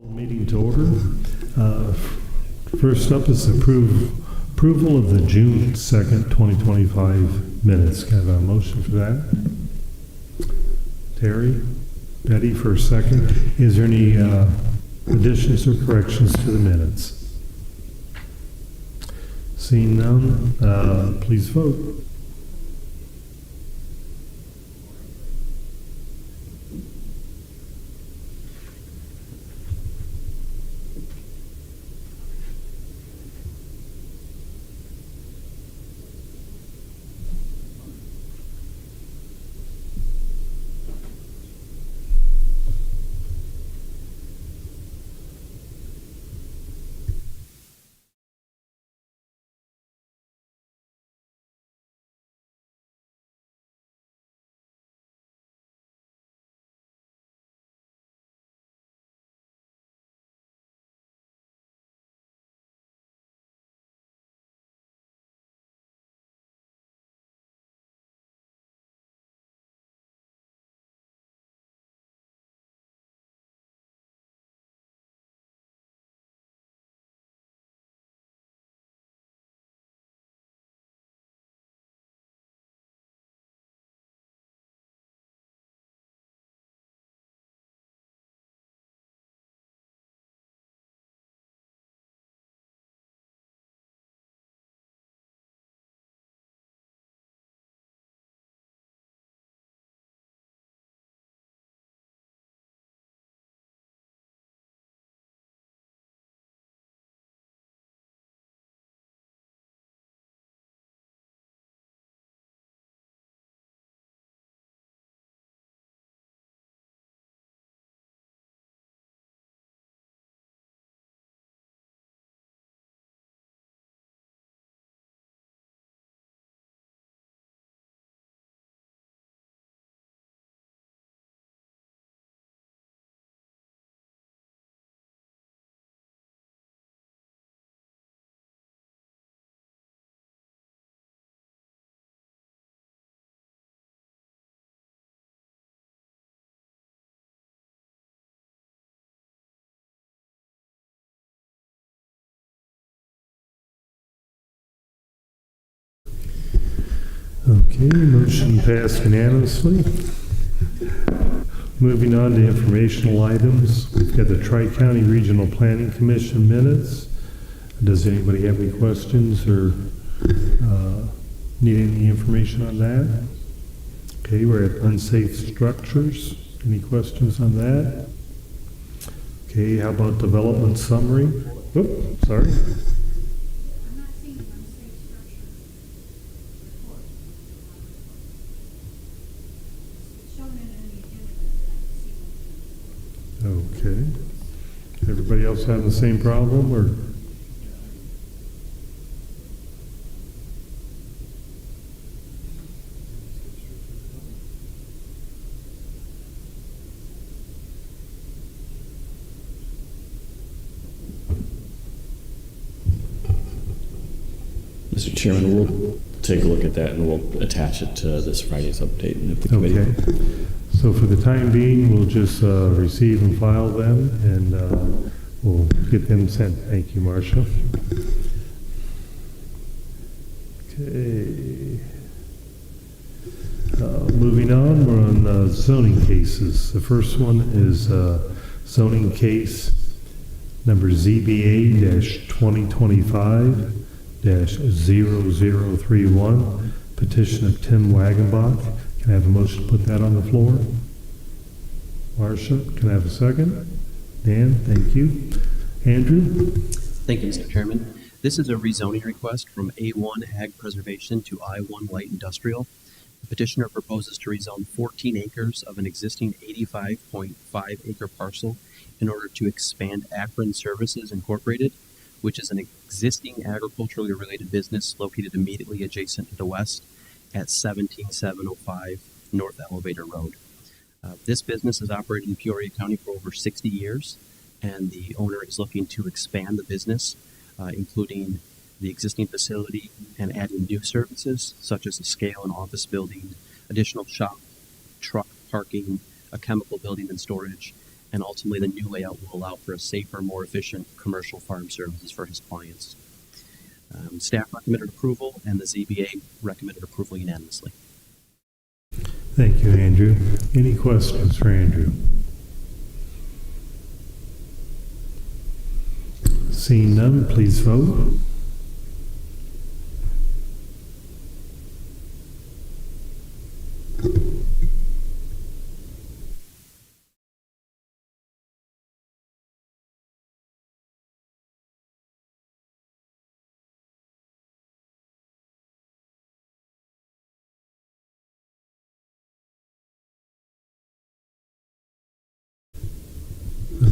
Meeting to order. First up is approval of the June 2nd, 2025 minutes. Can I have a motion for that? Terry? Betty for a second. Is there any additions or corrections to the minutes? Seeing none, please vote. Okay, motion passed unanimously. Moving on to informational items, we've got the Tri-County Regional Planning Commission minutes. Does anybody have any questions or need any information on that? Okay, we're at unsafe structures. Any questions on that? Okay, how about development summary? Oops, sorry. Okay. Everybody else having the same problem, or? Mr. Chairman, we'll take a look at that and we'll attach it to this Friday's update. And if the committee. Okay. So for the time being, we'll just receive and file them, and we'll get them sent. Thank you, Marcia. Okay. Moving on, we're on zoning cases. The first one is zoning case number ZBA-2025-0031, petition of Tim Wagenbach. Can I have a motion to put that on the floor? Marcia, can I have a second? Dan, thank you. Andrew? Thank you, Mr. Chairman. This is a rezoning request from A1 Ag Preservation to I1 Light Industrial. The petitioner proposes to rezone 14 acres of an existing 85.5 acre parcel in order to expand Akron Services Incorporated, which is an existing agriculturally related business located immediately adjacent to the west at 17705 North Elevator Road. This business has operated in Peoria County for over 60 years, and the owner is looking to expand the business, including the existing facility and adding new services such as a scale and office building, additional shop, truck parking, a chemical building and storage, and ultimately the new layout will allow for a safer, more efficient commercial farm services for his clients. Staff recommended approval, and the ZBA recommended approval unanimously. Thank you, Andrew. Any questions for Andrew? Seeing none, please vote.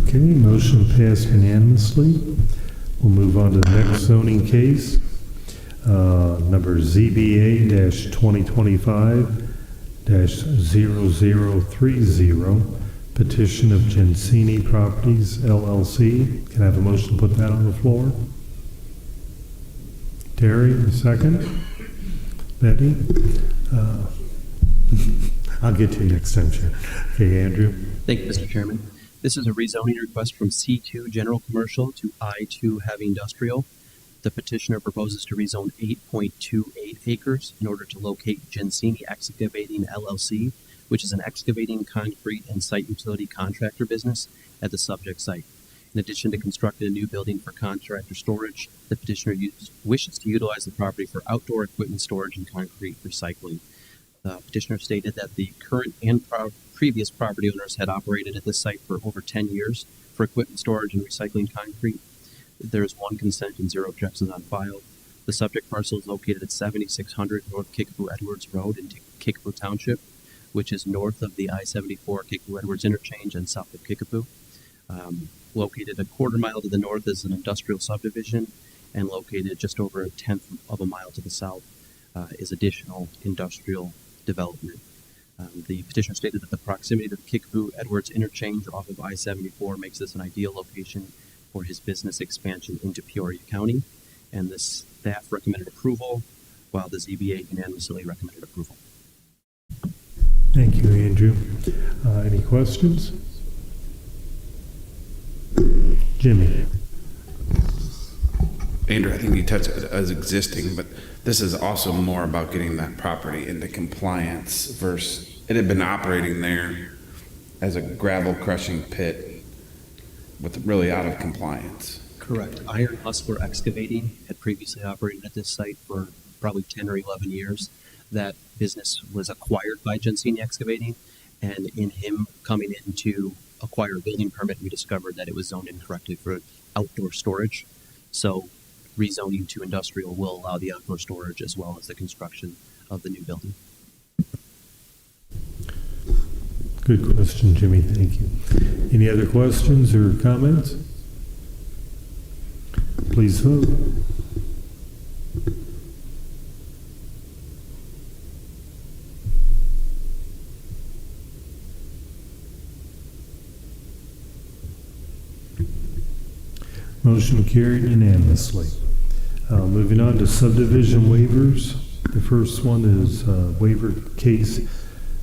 Okay, motion passed unanimously. We'll move on to the next zoning case, number ZBA-2025-0030, petition of Gensini Properties LLC. Can I have a motion to put that on the floor? Terry, a second. Betty? I'll get to you next time, Chair. Okay, Andrew. Thank you, Mr. Chairman. This is a rezoning request from C2 General Commercial to I2 Heavy Industrial. The petitioner proposes to rezone 8.28 acres in order to locate Gensini Excavating LLC, which is an excavating, concrete, and site utility contractor business at the subject site. In addition to constructing a new building for contractor storage, the petitioner wishes to utilize the property for outdoor equipment storage and concrete recycling. The petitioner stated that the current and previous property owners had operated at this site for over 10 years for equipment storage and recycling concrete. There is one consent and 0 objections on file. The subject parcel is located at 7600 North Kickapoo Edwards Road in Kickapoo Township, which is north of the I-74 Kickapoo Edwards interchange and south of Kickapoo. Located a quarter mile to the north is an industrial subdivision, and located just over a tenth of a mile to the south is additional industrial development. The petitioner stated that the proximity to the Kickapoo Edwards interchange off of I-74 makes this an ideal location for his business expansion into Peoria County, and the staff recommended approval, while the ZBA unanimously recommended approval. Thank you, Andrew. Any questions? Jimmy. Andrew, I think you touched it as existing, but this is also more about getting that property into compliance versus it had been operating there as a gravel crushing pit with really out of compliance. Correct. Iron Hustler Excavating had previously operated at this site for probably 10 or 11 years. That business was acquired by Gensini Excavating, and in him coming in to acquire a building permit, we discovered that it was zoned incorrectly for outdoor storage. So rezoning to industrial will allow the outdoor storage as well as the construction of the new building. Good question, Jimmy. Thank you. Any other questions or comments? Please vote. Motion carried unanimously. Moving on to subdivision waivers. The first one is waiver case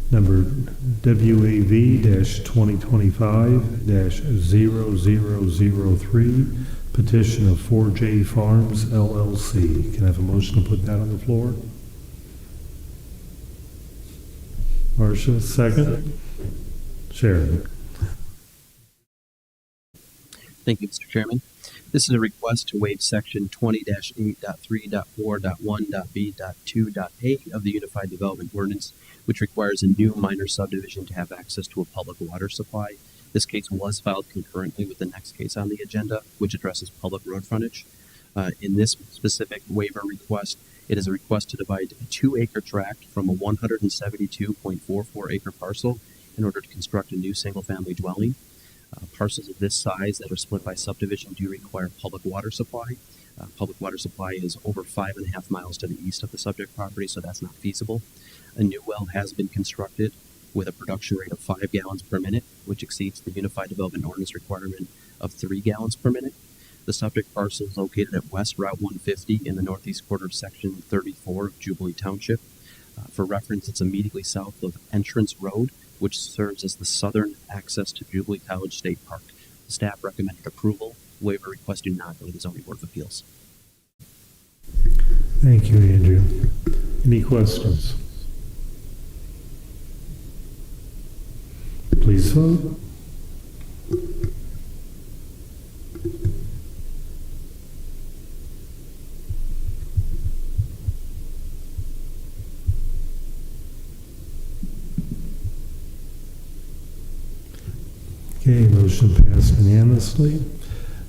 number WAV-2025-0003, petition of 4J Farms LLC. Can I have a motion to put that on the floor? Marcia, second. Sharon. Thank you, Mr. Chairman. This is a request to waive Section 20-8.3.4.1.b.2.a of the Unified Development Ordinance, which requires a new minor subdivision to have access to a public water supply. This case was filed concurrently with the next case on the agenda, which addresses public road frontage. In this specific waiver request, it is a request to divide a 2-acre tract from a 172.44 acre parcel in order to construct a new single-family dwelling. Parcels of this size that are split by subdivision do require public water supply. Public water supply is over 5.5 miles to the east of the subject property, so that's not feasible. A new well has been constructed with a production rate of 5 gallons per minute, which exceeds the Unified Development Ordinance requirement of 3 gallons per minute. The subject parcel is located at West Route 150 in the northeast quarter of Section 34 of Jubilee Township. For reference, it's immediately south of Entrance Road, which serves as the southern access to Jubilee College State Park. The staff recommended approval. Waiver request do not go to the Zoning Board of Appeals. Thank you, Andrew. Any questions? Please vote. Okay, motion passed unanimously.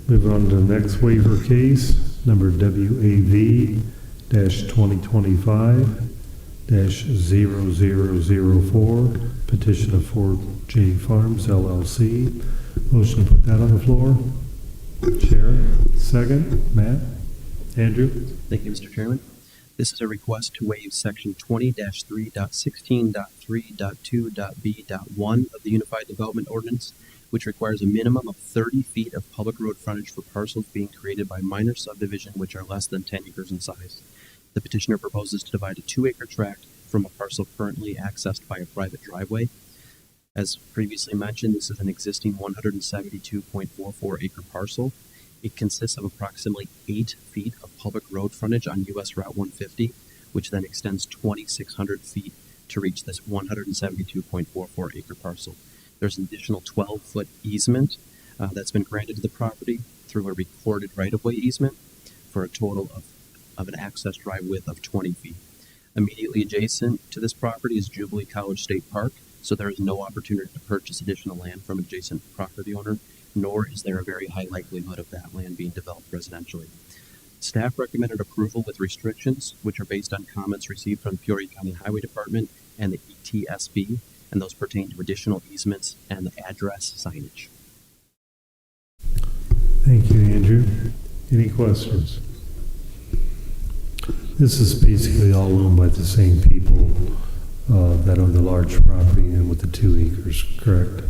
Move on to the next waiver case, number WAV-2025-0004, petition of 4J Farms LLC. Motion to put that on the floor. Sharon, second. Matt? Andrew? Thank you, Mr. Chairman. This is a request to waive Section 20-3.16.3.2.b.1 of the Unified Development Ordinance, which requires a minimum of 30 feet of public road frontage for parcels being created by minor subdivision which are less than 10 acres in size. The petitioner proposes to divide a 2-acre tract from a parcel currently accessed by a private driveway. As previously mentioned, this is an existing 172.44 acre parcel. It consists of approximately 8 feet of public road frontage on US Route 150, which then extends 2,600 feet to reach this 172.44 acre parcel. There's an additional 12-foot easement that's been granted to the property through a recorded right-of-way easement for a total of an access drive width of 20 feet. Immediately adjacent to this property is Jubilee College State Park, so there is no opportunity to purchase additional land from adjacent property owner, nor is there a very high likelihood of that land being developed residentially. Staff recommended approval with restrictions, which are based on comments received from the Peoria County Highway Department and the ETSB, and those pertain to additional easements and the address signage. Thank you, Andrew. Any questions? This is basically all owned by the same people that own the large property and with the 2 acres, correct?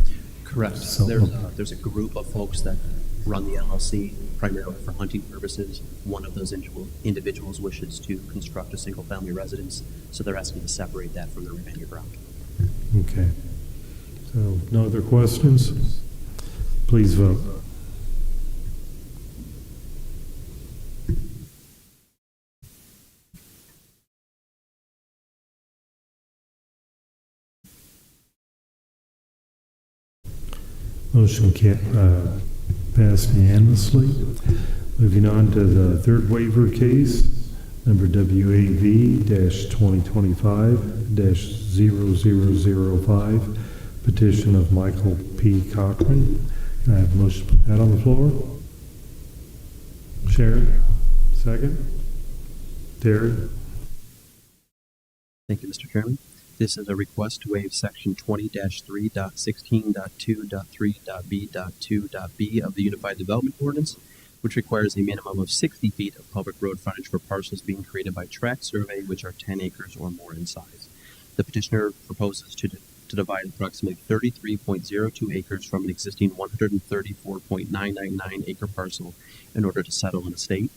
Correct. So- There's a group of folks that run the LLC primarily for hunting purposes. One of those individuals wishes to construct a single-family residence, so they're asking to separate that from the remaining ground. Okay. So, no other questions? Please vote. Motion passed unanimously. Moving on to the third waiver case, number WAV-2025-0005, petition of Michael P. Cochran. Can I have a motion to put that on the floor? Sharon, second. Derek? Thank you, Mr. Chairman. This is a request to waive Section 20-3.16.2.3.b.2.b of the Unified Development Ordinance, which requires a minimum of 60 feet of public road frontage for parcels being created by tract survey which are 10 acres or more in size. The petitioner proposes to divide approximately 33.02 acres from an existing 134.999 acre parcel in order to settle an estate.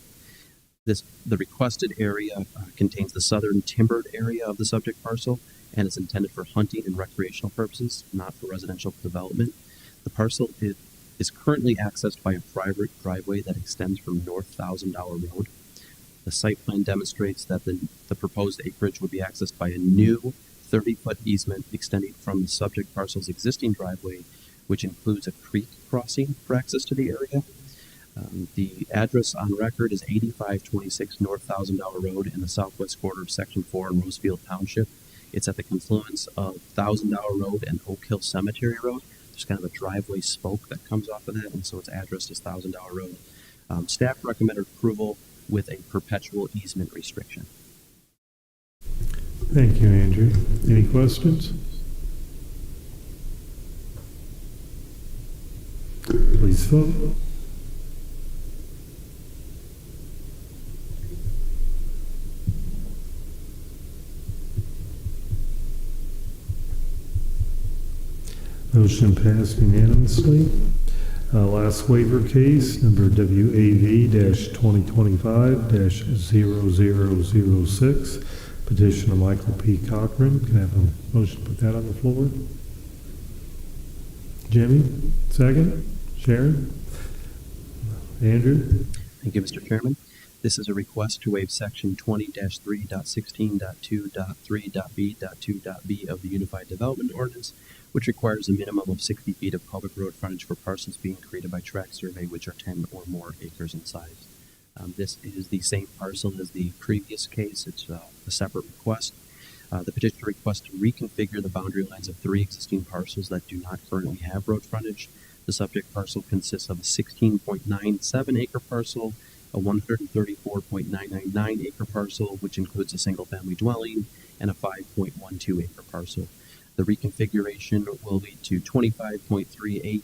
The requested area contains the southern timbered area of the subject parcel and is intended for hunting and recreational purposes, not for residential development. The parcel is currently accessed by a private driveway that extends from North $1,000 Road. The site plan demonstrates that the proposed acreage would be accessed by a new 30-foot easement extending from the subject parcel's existing driveway, which includes a creek crossing for access to the area. The address on record is 8526 North $1,000 Road in the southwest quarter of Section 4 in Rosefield Township. It's at the confluence of $1,000 Road and Oak Hill Cemetery Road. There's kind of a driveway spoke that comes off of that, and so it's addressed as $1,000 Road. Staff recommended approval with a perpetual easement restriction. Thank you, Andrew. Any questions? Please vote. Motion passed unanimously. Last waiver case, number WAV-2025-0006, petition of Michael P. Cochran. Can I have a motion to put that on the floor? Jimmy, second. Sharon? Andrew? Thank you, Mr. Chairman. This is a request to waive Section 20-3.16.2.3.b.2.b of the Unified Development Ordinance, which requires a minimum of 60 feet of public road frontage for parcels being created by tract survey, which are 10 or more acres in size. This is the same parcel as the previous case. It's a separate request. The petitioner requests to reconfigure the boundary lines of 3 existing parcels that do not currently have road frontage. The subject parcel consists of a 16.97 acre parcel, a 134.999 acre parcel, which includes a single-family dwelling, and a 5.12 acre parcel. The reconfiguration will lead to 25.38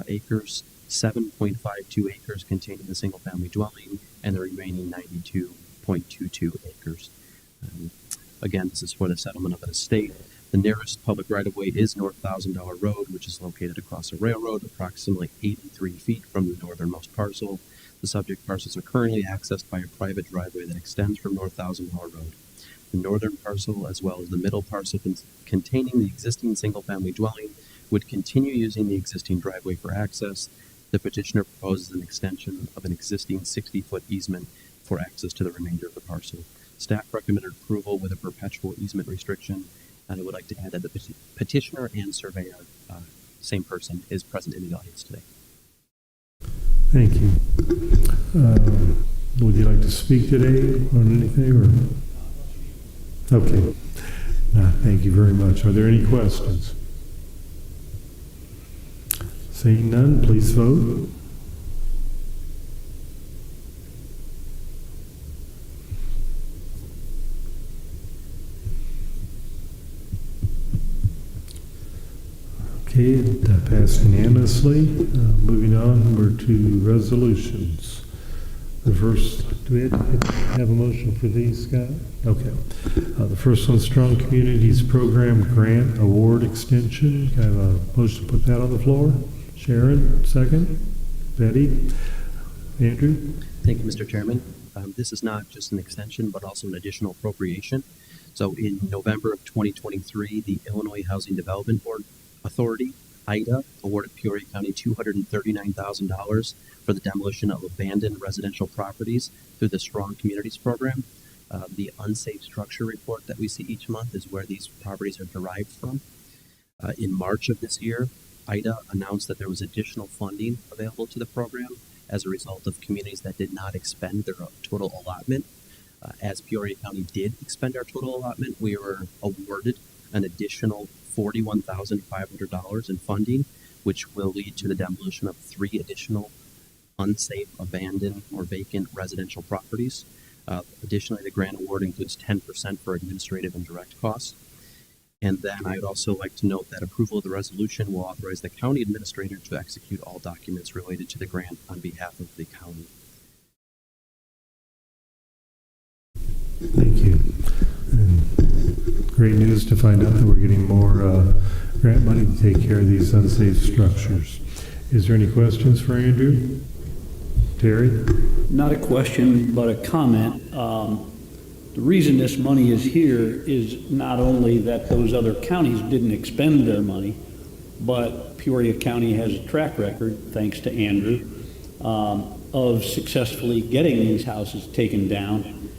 acres, 7.52 acres containing the single-family dwelling, and the remaining 92.22 acres. Again, this is for the settlement of an estate. The nearest public right-of-way is North $1,000 Road, which is located across a railroad, approximately 83 feet from the northernmost parcel. The subject parcels are currently accessed by a private driveway that extends from North $1,000 Road. The northern parcel, as well as the middle parcel containing the existing single-family dwelling, would continue using the existing driveway for access. The petitioner proposes an extension of an existing 60-foot easement for access to the remainder of the parcel. Staff recommended approval with a perpetual easement restriction, and I would like to add that the petitioner and surveyor, same person, is present in the audience today. Thank you. Would you like to speak today on anything, or? Okay. Thank you very much. Are there any questions? Seeing none, please vote. Okay, it passed unanimously. Moving on, we're to resolutions. The first, do we have a motion for these, Scott? Okay. The first one, Strong Communities Program Grant Award Extension. Can I have a motion to put that on the floor? Sharon, second. Betty? Andrew? Thank you, Mr. Chairman. This is not just an extension, but also an additional appropriation. So in November of 2023, the Illinois Housing Development Board Authority, IDA, awarded Peoria County $239,000 for the demolition of abandoned residential properties through the Strong Communities Program. The unsafe structure report that we see each month is where these properties are derived from. In March of this year, IDA announced that there was additional funding available to the program as a result of communities that did not expend their total allotment. As Peoria County did expend our total allotment, we were awarded an additional $41,500 in funding, which will lead to the demolition of 3 additional unsafe, abandoned, or vacant residential properties. Additionally, the grant award includes 10% for administrative and direct costs. And then I'd also like to note that approval of the resolution will authorize the county administrator to execute all documents related to the grant on behalf of the county. Thank you. And great news to find out that we're getting more grant money to take care of these unsafe structures. Is there any questions for Andrew? Terry? Not a question, but a comment. The reason this money is here is not only that those other counties didn't expend their money, but Peoria County has a track record, thanks to Andrew, of successfully getting these houses taken down.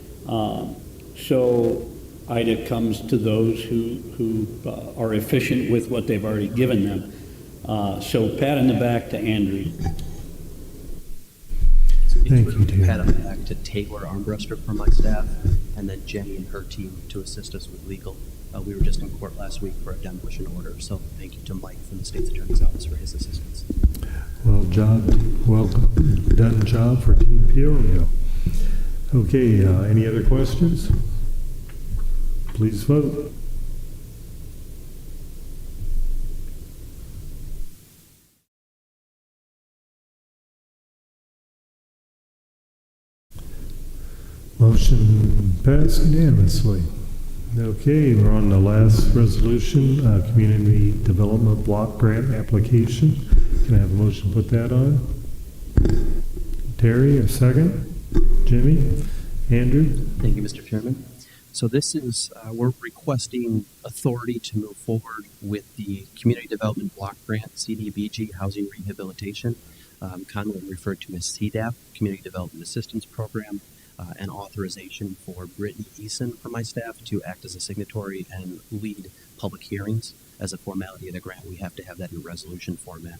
So IDA comes to those who are efficient with what they've already given them. So pat on the back to Andrew. Thank you, Terry. Pat on the back to Taylor Armbruster from my staff, and then Jenny and her team to assist us with legal. We were just in court last week for a demolition order, so thank you to Mike from the State's Attorney's Office for his assistance. Well done job for Team Peoria. Okay, any other questions? Please vote. Motion passed unanimously. Okay, we're on the last resolution, Community Development Block Grant Application. Can I have a motion to put that on? Terry, a second? Jimmy? Andrew? Thank you, Mr. Chairman. So this is, we're requesting authority to move forward with the Community Development Block Grant, CDBG, Housing Rehabilitation, commonly referred to as CDAP, Community Development Assistance Program, and authorization for Brittany Eason from my staff to act as a signatory and lead public hearings. As a formality of the grant, we have to have that in resolution format.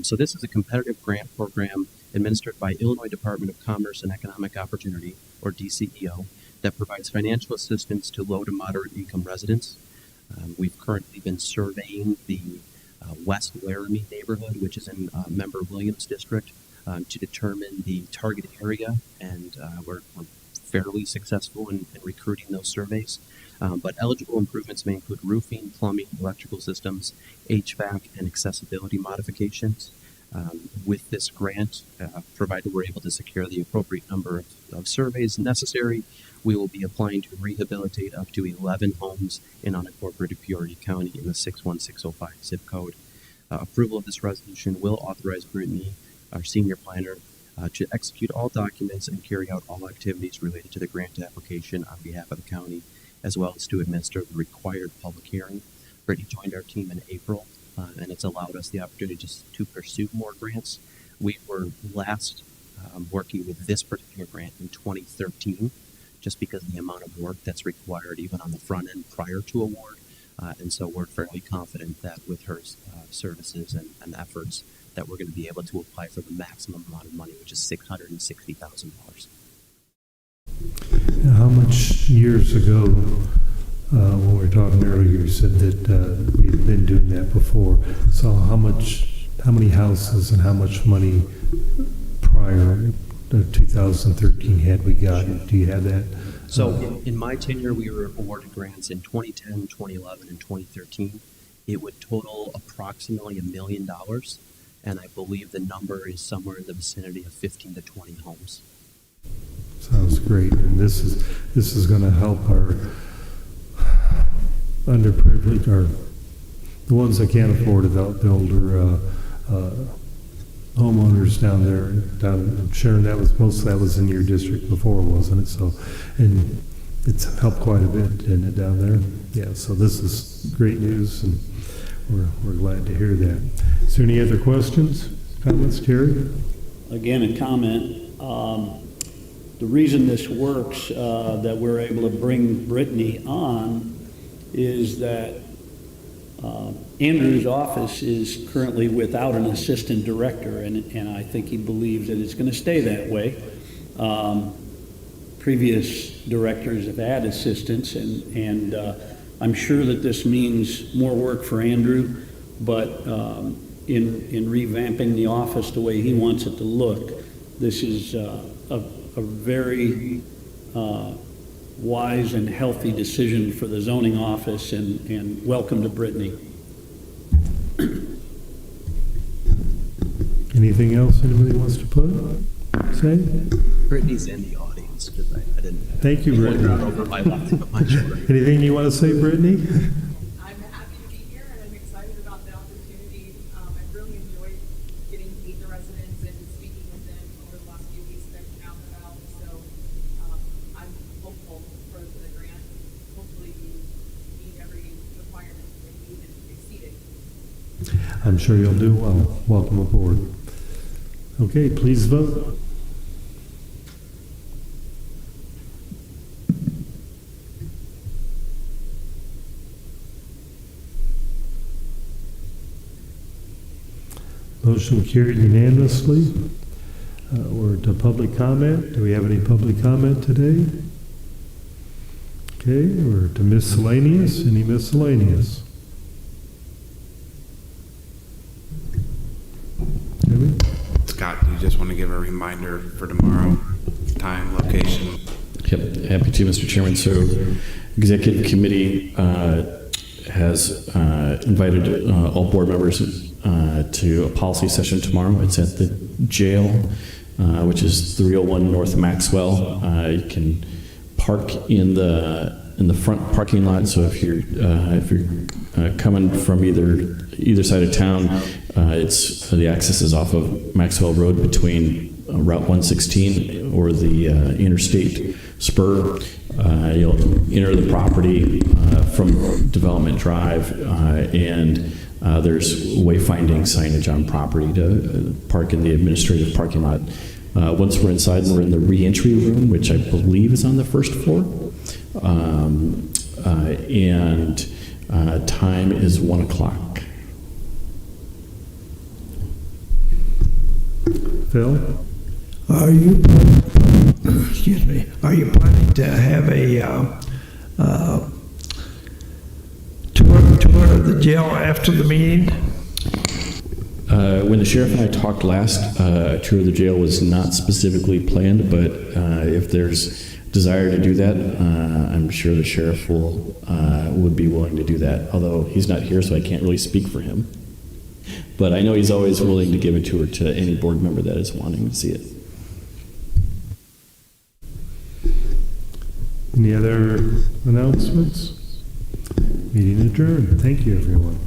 So this is a competitive grant program administered by Illinois Department of Commerce and Economic Opportunity, or DCEO, that provides financial assistance to low to moderate income residents. We've currently been surveying the West Laramie neighborhood, which is in Member Williams District, to determine the target area, and we're fairly successful in recruiting those surveys. But eligible improvements may include roofing, plumbing, electrical systems, HVAC, and accessibility modifications. With this grant, provided we're able to secure the appropriate number of surveys necessary, we will be applying to rehabilitate up to 11 homes in unincorporated Peoria County in the 61605 zip code. Approval of this resolution will authorize Brittany, our senior planner, to execute all documents and carry out all activities related to the grant application on behalf of the county, as well as to administer the required public hearing. Brittany joined our team in April, and it's allowed us the opportunity to pursue more grants. We were last working with this particular grant in 2013, just because of the amount of work that's required even on the front end prior to award. And so we're fairly confident that with her services and efforts that we're going to be able to apply for the maximum amount of money, which is $660,000. How much years ago, when we were talking earlier, you said that we've been doing that before. So how many houses and how much money prior to 2013 had we gotten? Do you have that? So in my tenure, we were awarded grants in 2010, 2011, and 2013. It would total approximately $1 million, and I believe the number is somewhere in the vicinity of 15 to 20 homes. Sounds great. And this is going to help our underprivileged, or the ones that can't afford it, the older homeowners down there. Sharon, most of that was in your district before, wasn't it? So, and it's helped quite a bit, didn't it, down there? Yeah. So this is great news, and we're glad to hear that. Is there any other questions, comments, Terry? Again, a comment. The reason this works, that we're able to bring Brittany on, is that Andrew's office is currently without an assistant director, and I think he believes that it's going to stay that way. Previous directors have had assistants, and I'm sure that this means more work for Andrew, but in revamping the office the way he wants it to look, this is a very wise and healthy decision for the zoning office, and welcome to Brittany. Anything else anybody wants to say? Brittany's in the audience because I didn't. Thank you, Brittany. Over my left and my shoulder. Anything you want to say, Brittany? I'm happy to be here, and I'm excited about the opportunity. I've really enjoyed getting to meet the residents and speaking with them over the last few weeks that I've been out and about. So I'm hopeful for the grant. Hopefully you meet every requirement that you need and exceed it. I'm sure you'll do well. Welcome aboard. Okay, please vote. Motion carried unanimously. We're to public comment. Do we have any public comment today? Okay, we're to miscellaneous. Any miscellaneous? Debbie? Scott, do you just want to give a reminder for tomorrow? Time, location? Yep, happy to, Mr. Chairman. So, Executive Committee has invited all board members to a policy session tomorrow. It's at the jail, which is 301 North Maxwell. You can park in the front parking lot. So if you're coming from either side of town, it's the access is off of Maxwell Road between Route 116 or the interstate spur. You'll enter the property from Development Drive, and there's wayfinding signage on property to park in the administrative parking lot. Once we're inside, we're in the re-entry room, which I believe is on the first floor. And time is 1 o'clock. Phil? Are you, excuse me, are you planning to have a tour of the jail after the meeting? When the sheriff and I talked last, a tour of the jail was not specifically planned, but if there's desire to do that, I'm sure the sheriff would be willing to do that, although he's not here, so I can't really speak for him. But I know he's always willing to give a tour to any board member that is wanting to see it. Any other announcements? Meeting adjourned. Thank you, everyone.